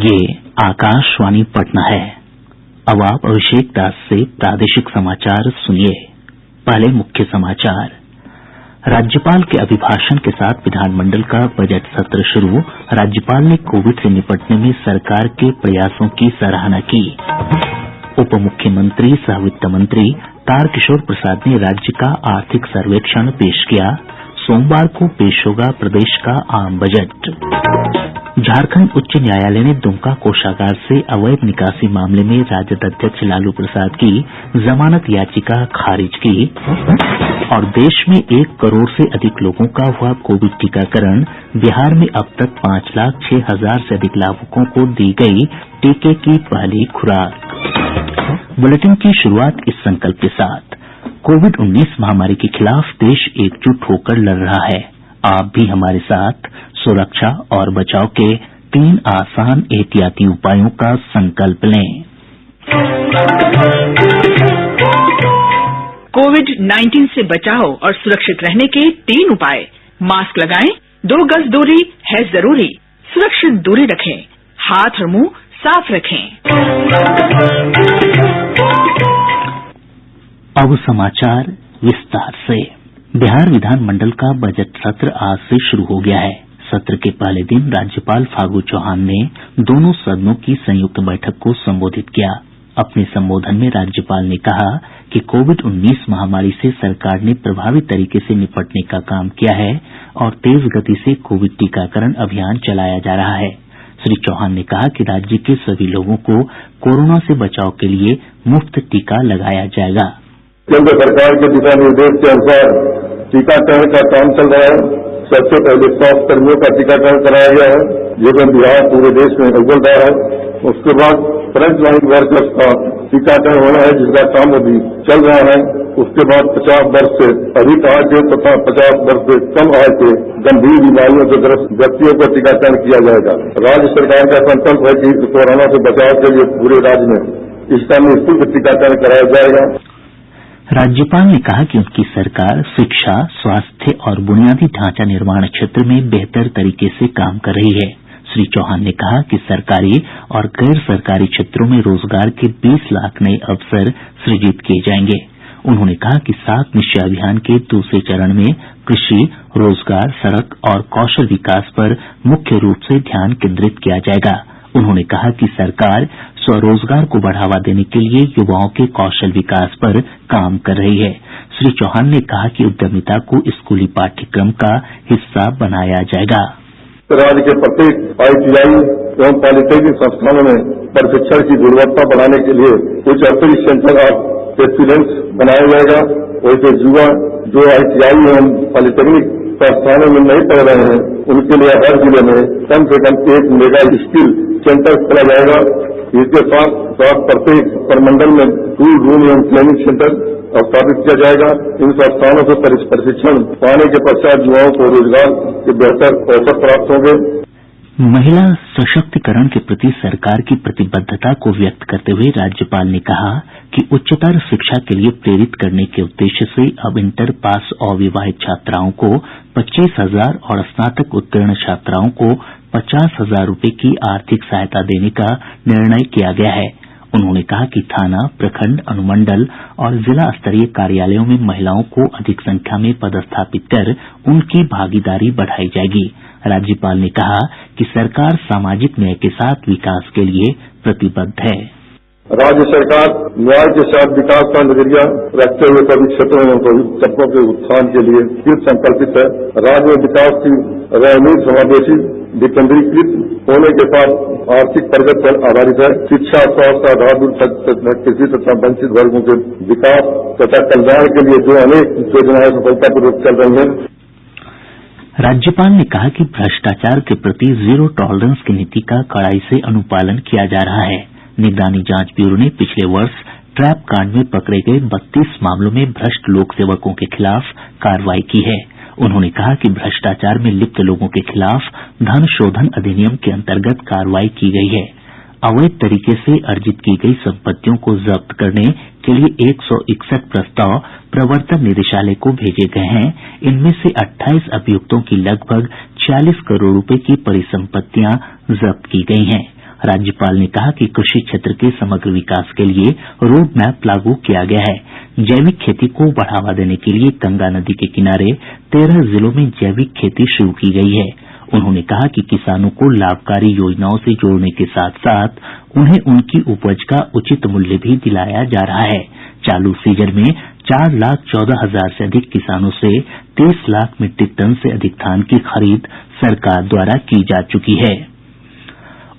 ये आकाशवाणी पटना है। अब आप अभिषेक दास से प्रादेशिक समाचार सुनिए। पहले मुख्य समाचार। राज्यपाल के अभिभाषण के साथ विधानमंडल का बजट सत्र शुरू। राज्यपाल ने कोविड से निपटने में सरकार के प्रयासों की सराहना की। उप मुख्यमंत्री सह वित्त मंत्री तारकिशोर प्रसाद ने राज्य का आर्थिक सर्वेक्षण पेश किया। सोमवार को पेश होगा प्रदेश का आम बजट। झारखंड उच्च न्यायालय ने दुमका कोषागार से अवैध निकासी मामले में राजद अध्यक्ष लालू प्रसाद की जमानत याचिका खारिज की। और देश में 1 करोड़ से अधिक लोगों का हुआ कोविड टीकाकरण। बिहार में अब तक 5,06,000 से अधिक लाभुकों को दी गई टीके की पहली खुराक। बुलेटिन की शुरुआत इस संकल्प के साथ। कोविड-19 महामारी के खिलाफ देश एकजुट होकर लड़ रहा है। आप भी हमारे साथ सुरक्षा और बचाव के 3 आसान एहतियाती उपायों का संकल्प लें। कोविड-19 से बचाव और सुरक्षित रहने के 3 उपाय। मास्क लगाएं, 2 गज दूरी है जरूरी, सुरक्षित दूरी रखें, हाथ और मुंह साफ रखें। अब समाचार विस्तार से। बिहार विधानमंडल का बजट सत्र आज से शुरू हो गया है। सत्र के पहले दिन राज्यपाल फागू चौहान ने दोनों सदनों की संयुक्त बैठक को संबोधित किया। अपने संबोधन में राज्यपाल ने कहा कि कोविड-19 महामारी से सरकार ने प्रभावी तरीके से निपटने का काम किया है और तेज गति से कोविड टीकाकरण अभियान चलाया जा रहा है। श्री चौहान ने कहा कि राज्य के सभी लोगों को कोरोना से बचाव के लिए मुफ्त टीका लगाया जाएगा। केंद्र सरकार के दिशा निर्देश के अनुसार टीकाकरण का काम चल रहा है। सबसे पहले स्वास्थ्य कर्मियों का टीकाकरण कराया गया है, जिसमें बिहार पूरे देश में अव्वल रहा है। उसके बाद फ्रंट लाइन वर्कर्स का टीकाकरण होना है, जिसका काम अभी चल रहा है। उसके बाद 50 वर्ष से अधिक आयु के तथा 50 वर्ष से कम आयु के गंभीर बीमारियों से ग्रस्त व्यक्तियों का टीकाकरण किया जाएगा। राज्य सरकार का संकल्प है कि कोरोना से बचाव के लिए पूरे राज्य में इस टाइम निःशुल्क टीकाकरण कराया जाएगा। राज्यपाल ने कहा कि उनकी सरकार शिक्षा, स्वास्थ्य और बुनियादी ढांचा निर्माण क्षेत्र में बेहतर तरीके से काम कर रही है। श्री चौहान ने कहा कि सरकारी और गैर सरकारी क्षेत्रों में रोजगार के 20 लाख नए अवसर सृजित किए जाएंगे। उन्होंने कहा कि 7 निश्चय अभियान के दूसरे चरण में कृषि, रोजगार, सड़क और कौशल विकास पर मुख्य रूप से ध्यान केंद्रित किया जाएगा। उन्होंने कहा कि सरकार स्वरोजगार को बढ़ावा देने के लिए युवाओं के कौशल विकास पर काम कर रही है। श्री चौहान ने कहा कि उद्यमिता को स्कूली पाठ्यक्रम का हिस्सा बनाया जाएगा। राज्य के प्रत्येक ITI एवं पॉलिटेक्निक संस्थानों में प्रशिक्षण की गुणवत्ता बढ़ाने के लिए कुछ अतिरिक्त सेंटर ऑफ एक्सीलेंस बनाया जाएगा। वैसे युवा जो ITI एवं पॉलिटेक्निक संस्थानों में नहीं पढ़ रहे हैं, उनके लिए हर जिले में कम से कम 1 मेगा स्किल सेंटर खोला जाएगा। इसके साथ प्रत्येक प्रमंडल में टूल रूम एवं ट्रेनिंग सेंटर स्थापित किया जाएगा। इन संस्थानों से प्रशिक्षण पाने के पश्चात युवाओं को रोजगार के बेहतर अवसर प्राप्त होंगे। महिला सशक्तिकरण के प्रति सरकार की प्रतिबद्धता को व्यक्त करते हुए राज्यपाल ने कहा कि उच्चतर शिक्षा के लिए प्रेरित करने के उद्देश्य से अब इंटर पास अविवाहित छात्राओं को 25,000 और स्नातक उत्तीर्ण छात्राओं को 50,000 रूपये की आर्थिक सहायता देने का निर्णय किया गया है। उन्होंने कहा कि थाना, प्रखंड, अनुमंडल और जिला स्तरीय कार्यालयों में महिलाओं को अधिक संख्या में पदस्थापित कर उनकी भागीदारी बढ़ाई जाएगी। राज्यपाल ने कहा कि सरकार सामाजिक न्याय के साथ विकास के लिए प्रतिबद्ध है। राज्य सरकार न्याय के साथ विकास का नजरिया रखते हुए सभी क्षेत्रों में सभी तबकों के उत्थान के लिए कृत संकल्पित है। राज्य में विकास की रणनीति समावेशी, विकेंद्रीकृत होने के साथ आर्थिक प्रगति पर आधारित है। शिक्षा, स्वास्थ्य, आधारभूत कृषि तथा वंचित वर्गों के विकास तथा कल्याण के लिए जो अनेक योजनाएं सफलतापूर्वक चल रही हैं। राज्यपाल ने कहा कि भ्रष्टाचार के प्रति जीरो टॉलरेंस की नीति का कड़ाई से अनुपालन किया जा रहा है। निगरानी जांच ब्यूरो ने पिछले वर्ष ट्रैप कांड में पकड़े गए 32 मामलों में भ्रष्ट लोक सेवकों के खिलाफ कार्रवाई की है। उन्होंने कहा कि भ्रष्टाचार में लिप्त लोगों के खिलाफ धन शोधन अधिनियम के अंतर्गत कार्रवाई की गई है। अवैध तरीके से अर्जित की गई संपत्तियों को जब्त करने के लिए 161 प्रस्ताव प्रवर्तन निदेशालय को भेजे गए हैं। इनमें से 28 अभियुक्तों की लगभग 46 करोड़ रुपए की परिसंपत्तियां जब्त की गई हैं। राज्यपाल ने कहा कि कृषि क्षेत्र के समग्र विकास के लिए रोड मैप लागू किया गया है। जैविक खेती को बढ़ावा देने के लिए गंगा नदी के किनारे 13 जिलों में जैविक खेती शुरू की गई है। उन्होंने कहा कि किसानों को लाभकारी योजनाओं से जोड़ने के साथ साथ उन्हें उनकी उपज का उचित मूल्य भी दिलाया जा रहा है। चालू सीजन में 4,14,000 से अधिक किसानों से 30 लाख मीट्रिक टन से अधिक धान की खरीद सरकार द्वारा की जा चुकी है।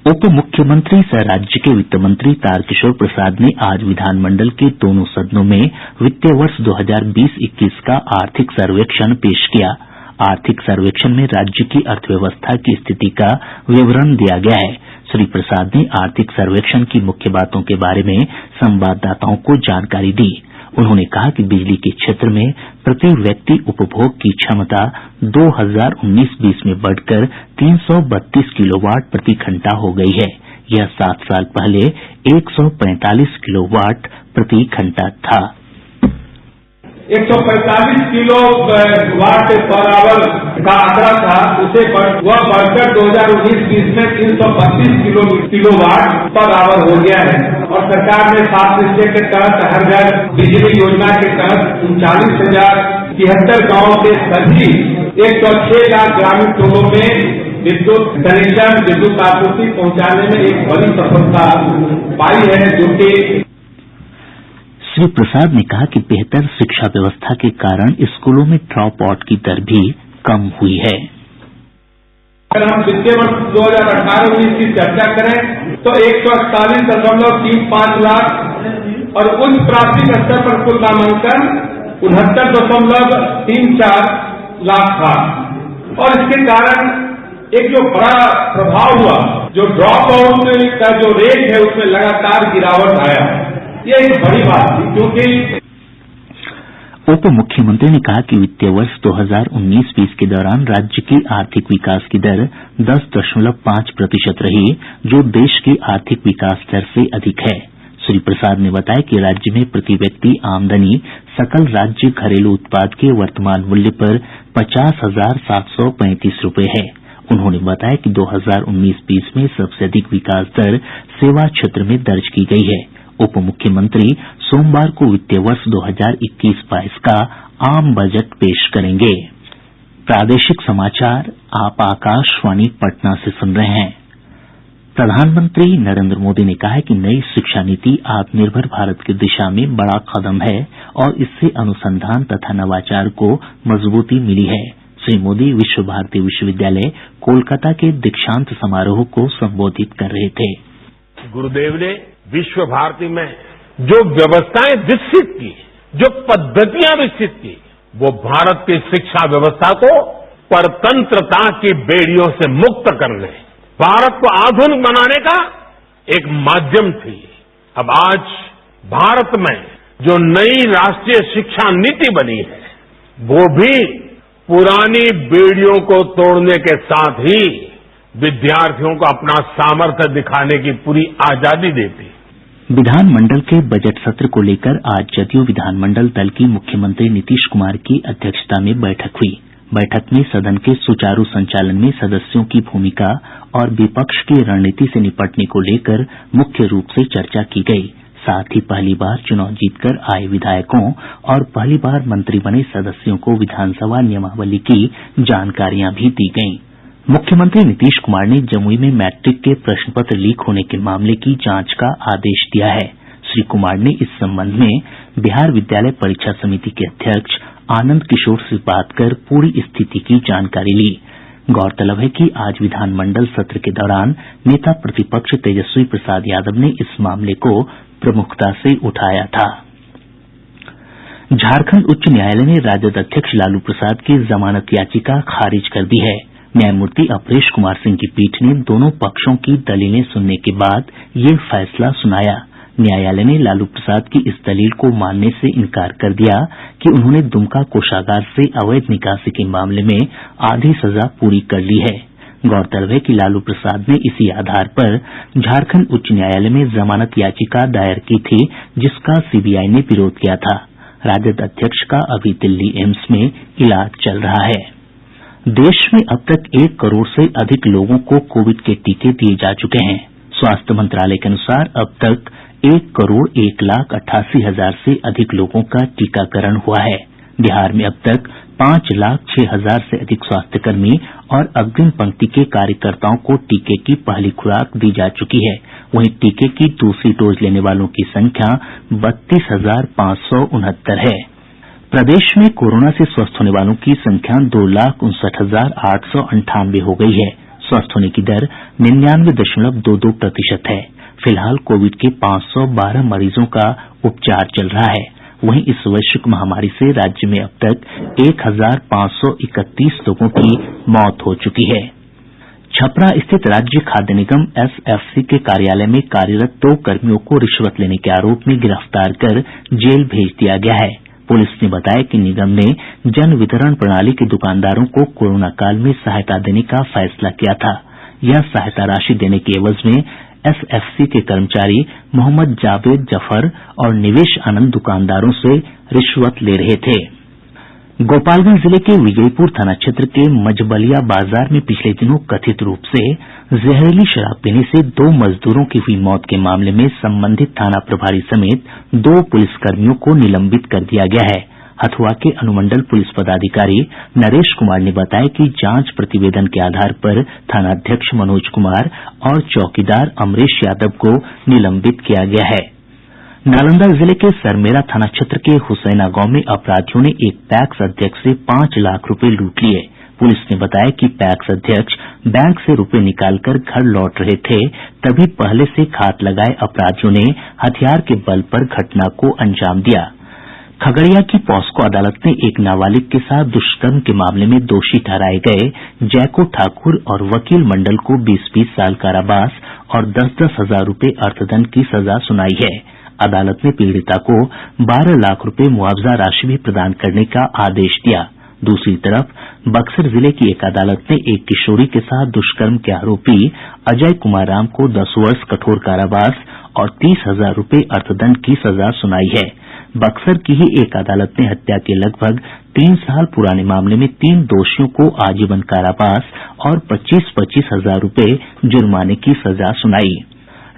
उप मुख्यमंत्री सह राज्य के वित्त मंत्री तारकिशोर प्रसाद ने आज विधानमंडल के दोनों सदनों में वित्तीय वर्ष 2020-21 का आर्थिक सर्वेक्षण पेश किया। आर्थिक सर्वेक्षण में राज्य की अर्थव्यवस्था की स्थिति का विवरण दिया गया है। श्री प्रसाद ने आर्थिक सर्वेक्षण की मुख्य बातों के बारे में संवाददाताओं को जानकारी दी। उन्होंने कहा कि बिजली के क्षेत्र में प्रति व्यक्ति उपभोग की क्षमता 2019-20 में बढ़कर 332 किलोवाट प्रति घंटा हो गई है। यह 7 साल पहले 145 किलोवाट प्रति घंटा था। 145 किलो वाट पर आवर का आंकड़ा था, उसे वह बढ़कर 2019-20 में 332 किलोवाट पर आवर हो गया है। और सरकार ने 7 निश्चय के तहत हर घर बिजली योजना के तहत 39,073 गांवों के सभी 106 लाख ग्रामीण टोलों में विद्युत कनेक्शन, विद्युत आपूर्ति पहुंचाने में एक बड़ी सफलता पाई है, जो कि श्री प्रसाद ने कहा कि बेहतर शिक्षा व्यवस्था के कारण स्कूलों में ड्रॉप आउट की दर भी कम हुई है। अगर हम वित्तीय वर्ष 2018-19 की चर्चा करें तो 148.35 लाख और उच्च प्राथमिक स्तर पर कुल नामांकन 69.34 लाख था। और इसके कारण एक जो बड़ा प्रभाव हुआ, जो ड्रॉप आउट का जो रेट है उसमें लगातार गिरावट आया। ये एक बड़ी बात थी, क्योंकि उप मुख्यमंत्री ने कहा कि वित्तीय वर्ष 2019-20 के दौरान राज्य की आर्थिक विकास की दर 10.5% रही, जो देश की आर्थिक विकास दर से अधिक है। श्री प्रसाद ने बताया कि राज्य में प्रति व्यक्ति आमदनी सकल राज्य घरेलू उत्पाद के वर्तमान मूल्य पर 50,735 रूपये है। उन्होंने बताया कि 2019-20 में सबसे अधिक विकास दर सेवा क्षेत्र में दर्ज की गई है। उप मुख्यमंत्री सोमवार को वित्तीय वर्ष 2021-22 का आम बजट पेश करेंगे। प्रादेशिक समाचार आप आकाशवाणी पटना से सुन रहे हैं। प्रधानमंत्री नरेंद्र मोदी ने कहा है कि नई शिक्षा नीति आत्मनिर्भर भारत की दिशा में बड़ा कदम है और इससे अनुसंधान तथा नवाचार को मजबूती मिली है। श्री मोदी विश्व भारती विश्वविद्यालय कोलकाता के दीक्षांत समारोह को संबोधित कर रहे थे। गुरुदेव ने विश्व भारती में जो व्यवस्थाएं विकसित की, जो पद्धतियां विकसित की, वो भारत की शिक्षा व्यवस्था को परतंत्रता की बेड़ियों से मुक्त करने, भारत को आधुनिक बनाने का एक माध्यम थी। अब आज भारत में जो नई राष्ट्रीय शिक्षा नीति बनी है, वो भी पुरानी बेड़ियों को तोड़ने के साथ ही विद्यार्थियों को अपना सामर्थ्य दिखाने की पूरी आजादी देती। विधानमंडल के बजट सत्र को लेकर आज जदयू विधानमंडल दल की मुख्यमंत्री नीतीश कुमार की अध्यक्षता में बैठक हुई। बैठक में सदन के सुचारू संचालन में सदस्यों की भूमिका और विपक्ष की रणनीति से निपटने को लेकर मुख्य रूप से चर्चा की गई। साथ ही पहली बार चुनाव जीतकर आए विधायकों और पहली बार मंत्री बने सदस्यों को विधानसभा नियमावली की जानकारियां भी दी गयीं। मुख्यमंत्री नीतीश कुमार ने जमुई में मैट्रिक के प्रश्न पत्र लीक होने के मामले की जांच का आदेश दिया है। श्री कुमार ने इस संबंध में बिहार विद्यालय परीक्षा समिति के अध्यक्ष आनंद किशोर से बात कर पूरी स्थिति की जानकारी ली। गौरतलब है कि आज विधानमंडल सत्र के दौरान नेता प्रतिपक्ष तेजस्वी प्रसाद यादव ने इस मामले को प्रमुखता से उठाया था। झारखंड उच्च न्यायालय ने राजद अध्यक्ष लालू प्रसाद की जमानत याचिका खारिज कर दी है। न्यायमूर्ति अपरेश कुमार सिंह की पीठ ने दोनों पक्षों की दलीलें सुनने के बाद ये फैसला सुनाया। न्यायालय ने लालू प्रसाद की इस दलील को मानने से इनकार कर दिया कि उन्होंने दुमका कोषागार से अवैध निकासी के मामले में आधी सजा पूरी कर ली है। गौरतलब है कि लालू प्रसाद ने इसी आधार पर झारखंड उच्च न्यायालय में जमानत याचिका दायर की थी, जिसका सीबीआई ने विरोध किया था। राजद अध्यक्ष का अभी दिल्ली एम्स में इलाज चल रहा है। देश में अब तक 1 करोड़ से अधिक लोगों को कोविड के टीके दिए जा चुके हैं। स्वास्थ्य मंत्रालय के अनुसार अब तक 1,01,88,000 से अधिक लोगों का टीकाकरण हुआ है। बिहार में अब तक 5,06,000 से अधिक स्वास्थ्यकर्मी और अग्रिम पंक्ति के कार्यकर्ताओं को टीके की पहली खुराक दी जा चुकी है। वहीं टीके की दूसरी डोज लेने वालों की संख्या 32,569 है। प्रदेश में कोरोना से स्वस्थ होने वालों की संख्या 2,59,898 हो गई है। स्वस्थ होने की दर 99.22% है। फिलहाल कोविड के 512 मरीजों का उपचार चल रहा है। वहीं इस वैश्विक महामारी से राज्य में अब तक 1,531 लोगों की मौत हो चुकी है। छपरा स्थित राज्य खाद्य निगम एसएफसी के कार्यालय में कार्यरत 2 कर्मियों को रिश्वत लेने के आरोप में गिरफ्तार कर जेल भेज दिया गया है। पुलिस ने बताया कि निगम ने जन वितरण प्रणाली के दुकानदारों को कोरोना काल में सहायता देने का फैसला किया था। यह सहायता राशि देने के एवज में एसएफसी के कर्मचारी मोहम्मद जावेद जफर और निवेश आनंद दुकानदारों से रिश्वत ले रहे थे। गोपालगंज जिले के विजयपुर थाना क्षेत्र के मजबलिया बाजार में पिछले दिनों कथित रूप से जहरीली शराब पीने से 2 मजदूरों की हुई मौत के मामले में संबंधित थाना प्रभारी समेत 2 पुलिसकर्मियों को निलंबित कर दिया गया है। हथुआ के अनुमंडल पुलिस पदाधिकारी नरेश कुमार ने बताया कि जांच प्रतिवेदन के आधार पर थानाध्यक्ष मनोज कुमार और चौकीदार अमरेश यादव को निलंबित किया गया है। नालंदा जिले के सरमेरा थाना क्षेत्र के हुसैना गांव में अपराधियों ने एक पैक्स अध्यक्ष से 5 लाख रुपए लूट लिए। पुलिस ने बताया कि पैक्स अध्यक्ष बैंक से रुपए निकालकर घर लौट रहे थे, तभी पहले से घात लगाए अपराधियों ने हथियार के बल पर घटना को अंजाम दिया। खगड़िया की पॉस्को अदालत ने एक नाबालिग के साथ दुष्कर्म के मामले में दोषी ठहराये गए जैको ठाकुर और वकील मंडल को 20-20 साल कारावास और 10-10 हजार रुपए अर्थदंड की सजा सुनाई है। अदालत ने पीड़िता को 12 लाख रुपए मुआवजा राशि भी प्रदान करने का आदेश दिया। दूसरी तरफ बक्सर जिले की एक अदालत ने एक किशोरी के साथ दुष्कर्म के आरोपी अजय कुमार राम को 10 वर्ष कठोर कारावास और 30,000 रुपए अर्थदंड की सजा सुनाई है। बक्सर की ही एक अदालत ने हत्या के लगभग 3 साल पुराने मामले में 3 दोषियों को आजीवन कारावास और 25-25 हजार रुपए जुर्माने की सजा सुनाई।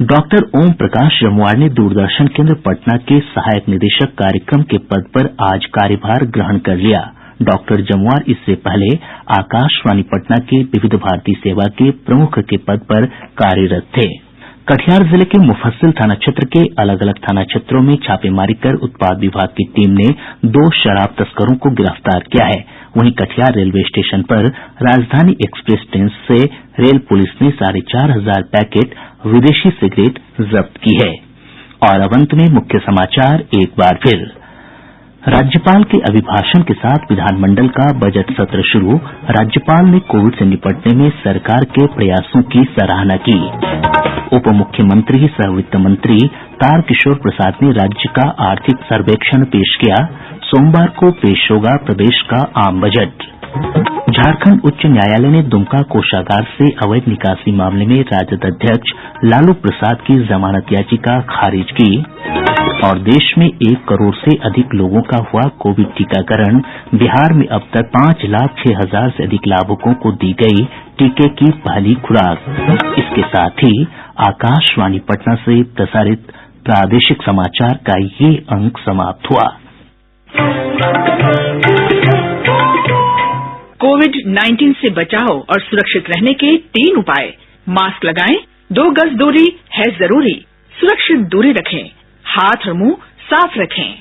डॉक्टर ओम प्रकाश जमुआर ने दूरदर्शन केंद्र पटना के सहायक निदेशक कार्यक्रम के पद पर आज कार्यभार ग्रहण कर लिया। डॉक्टर जमुआर इससे पहले आकाशवाणी पटना के विविध भारती सेवा के प्रमुख के पद पर कार्यरत थे। कटिहार जिले के मुफस्सिल थाना क्षेत्र के अलग अलग थाना क्षेत्रों में छापेमारी कर उत्पाद विभाग की टीम ने 2 शराब तस्करों को गिरफ्तार किया है। वहीं कटिहार रेलवे स्टेशन पर राजधानी एक्सप्रेस ट्रेन से रेल पुलिस ने 4,500 पैकेट विदेशी सिगरेट जब्त की है। और अब अंत में मुख्य समाचार एक बार फिर। राज्यपाल के अभिभाषण के साथ विधानमंडल का बजट सत्र शुरू। राज्यपाल ने कोविड से निपटने में सरकार के प्रयासों की सराहना की। उप मुख्यमंत्री सह वित्त मंत्री तारकिशोर प्रसाद ने राज्य का आर्थिक सर्वेक्षण पेश किया। सोमवार को पेश होगा प्रदेश का आम बजट। झारखंड उच्च न्यायालय ने दुमका कोषागार से अवैध निकासी मामले में राजद अध्यक्ष लालू प्रसाद की जमानत याचिका खारिज की। और देश में 1 करोड़ से अधिक लोगों का हुआ कोविड टीकाकरण। बिहार में अब तक 5,06,000 से अधिक लाभुकों को दी गई टीके की पहली खुराक। इसके साथ ही आकाशवाणी पटना से प्रसारित प्रादेशिक समाचार का ये अंक समाप्त हुआ। कोविड-19 से बचाव और सुरक्षित रहने के 3 उपाय। मास्क लगाएं, 2 गज दूरी है जरूरी, सुरक्षित दूरी रखें, हाथ और मुंह साफ रखें।